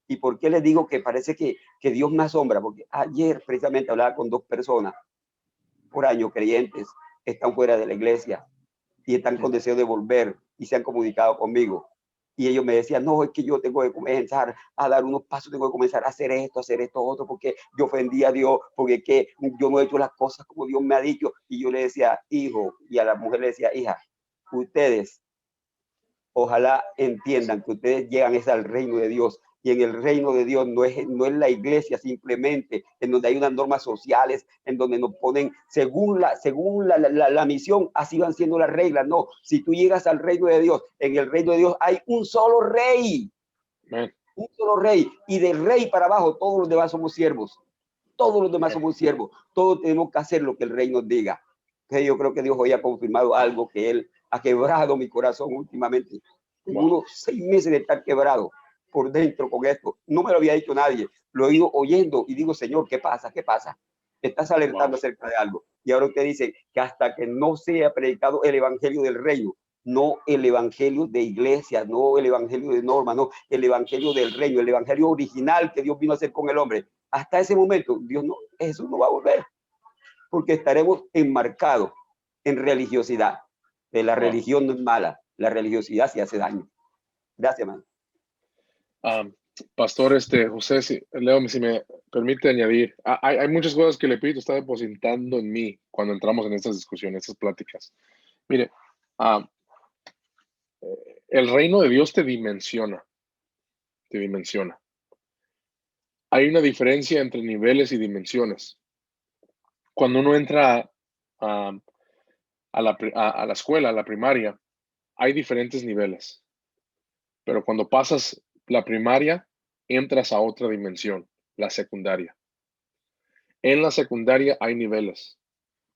¿Y por qué les digo que parece que Dios me asombra? Porque ayer precisamente hablaba con 2 personas por año creyentes, están fuera de la iglesia y están con deseo de volver y se han comunicado conmigo. Y ellos me decían, no, es que yo tengo que comenzar a dar unos pasos, tengo que comenzar a hacer esto, otro, porque yo ofendí a Dios, porque que yo no he hecho las cosas como Dios me ha dicho. Y yo le decía, hijo, y a la mujer le decía, hija, ustedes ojalá entiendan que ustedes llegan al reino de Dios. Y en el reino de Dios no es la iglesia simplemente, en donde hay unas normas sociales, en donde nos ponen según la misión, así van siendo las reglas. No, si tú llegas al reino de Dios, en el reino de Dios hay un solo rey. Un solo rey. Y del rey para abajo, todos los demás somos siervos. Todos los demás somos siervos. Todos tenemos que hacer lo que el rey nos diga. Entonces yo creo que Dios hoy ha confirmado algo que Él ha quebrado mi corazón últimamente. Tengo unos 6 meses de estar quebrado por dentro con esto. No me lo había dicho nadie. Lo he ido oyendo y digo, Señor, ¿qué pasa? ¿Qué pasa? Estás alertando acerca de algo. Y ahora usted dice que hasta que no sea predicado el evangelio del reino, no el evangelio de iglesia, no el evangelio de norma, no el evangelio del reino, el evangelio original que Dios vino a hacer con el hombre. Hasta ese momento, Jesús no va a volver. porque estaremos enmarcados en religiosidad. Que la religión no es mala, la religiosidad sí hace daño. Gracias, man. Pastor José, Leo, si me permite añadir, hay muchas cosas que el Espíritu está depositando en mí cuando entramos en estas discusiones, estas pláticas. Mire, el reino de Dios te dimensiona. Te dimensiona. Hay una diferencia entre niveles y dimensiones. Cuando uno entra a la escuela, a la primaria, hay diferentes niveles. Pero cuando pasas la primaria, entras a otra dimensión, la secundaria. En la secundaria hay niveles.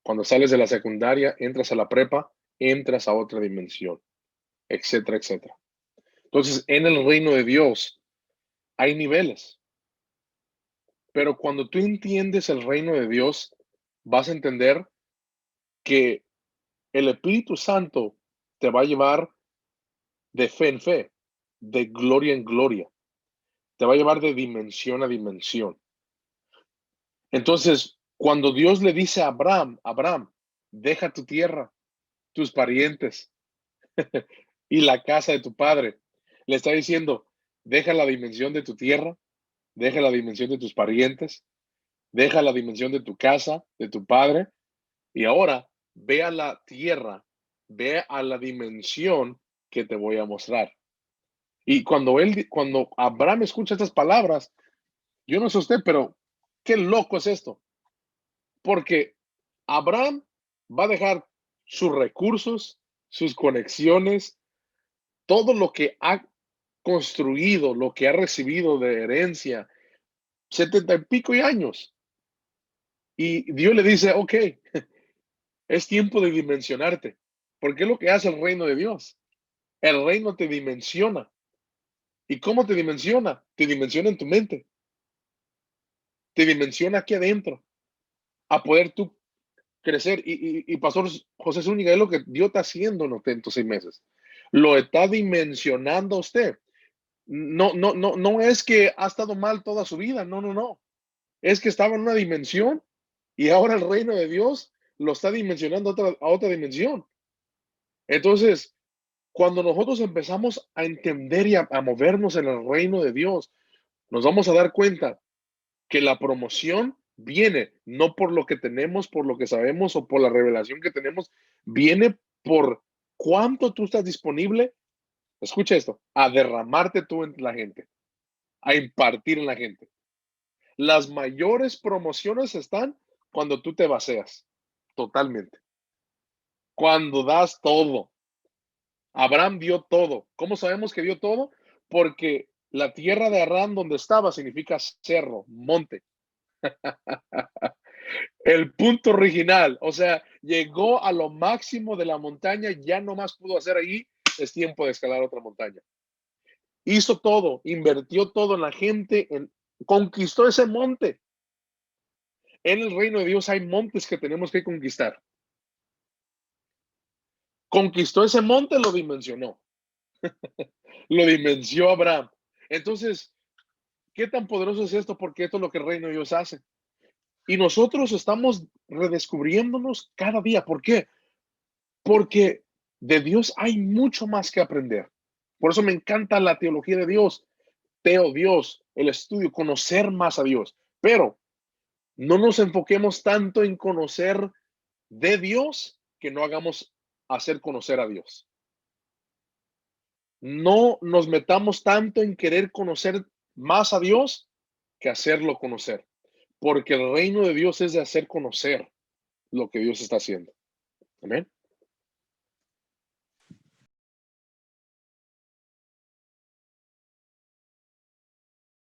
Cuando sales de la secundaria, entras a la prepa, entras a otra dimensión, etcétera, etcétera. Entonces, en el reino de Dios hay niveles. Pero cuando tú entiendes el reino de Dios, vas a entender que el Espíritu Santo te va a llevar de fe en fe, de gloria en gloria. Te va a llevar de dimensión a dimensión. Entonces, cuando Dios le dice a Abraham, deja tu tierra, tus parientes y la casa de tu padre, le está diciendo, deja la dimensión de tu tierra, deja la dimensión de tus parientes, deja la dimensión de tu casa, de tu padre, y ahora ve a la tierra, ve a la dimensión que te voy a mostrar. Y cuando Abraham escucha estas palabras, yo no sé usted, pero qué loco es esto. Porque Abraham va a dejar sus recursos, sus conexiones, todo lo que ha construido, lo que ha recibido de herencia, 70 y pico de años. Y Dios le dice, ok, es tiempo de dimensionarte. Porque es lo que hace el reino de Dios. El reino te dimensiona. ¿Y cómo te dimensiona? Te dimensiona en tu mente. Te dimensiona aquí adentro. A poder tú crecer. Y Pastor José Zúñiga, es lo que Dios está haciendo en los 6 meses. Lo está dimensionando a usted. No es que ha estado mal toda su vida. No. Es que estaba en una dimensión y ahora el reino de Dios lo está dimensionando a otra dimensión. Entonces, cuando nosotros empezamos a entender y a movernos en el reino de Dios, nos vamos a dar cuenta que la promoción viene no por lo que tenemos, por lo que sabemos o por la revelación que tenemos, viene por cuánto tú estás disponible, escucha esto, a derramarte tú en la gente, a impartir en la gente. Las mayores promociones están cuando tú te vacías totalmente, cuando das todo. Abraham dio todo. ¿Cómo sabemos que dio todo? Porque la tierra de Harán donde estaba significa cerro, monte. El punto original, o sea, llegó a lo máximo de la montaña, ya no más pudo hacer ahí, es tiempo de escalar otra montaña. Hizo todo, invirtió todo en la gente, conquistó ese monte. En el reino de Dios hay montes que tenemos que conquistar. Conquistó ese monte, lo dimensionó. Lo dimensionó Abraham. Entonces, ¿qué tan poderoso es esto? Porque esto es lo que el reino de Dios hace. Y nosotros estamos redescubriéndonos cada día. ¿Por qué? Porque de Dios hay mucho más que aprender. Por eso me encanta la teología de Dios, Dios, el estudio, conocer más a Dios. Pero no nos enfoquemos tanto en conocer de Dios que no hagamos hacer conocer a Dios. No nos metamos tanto en querer conocer más a Dios que hacerlo conocer. Porque el reino de Dios es de hacer conocer lo que Dios está haciendo. Amén.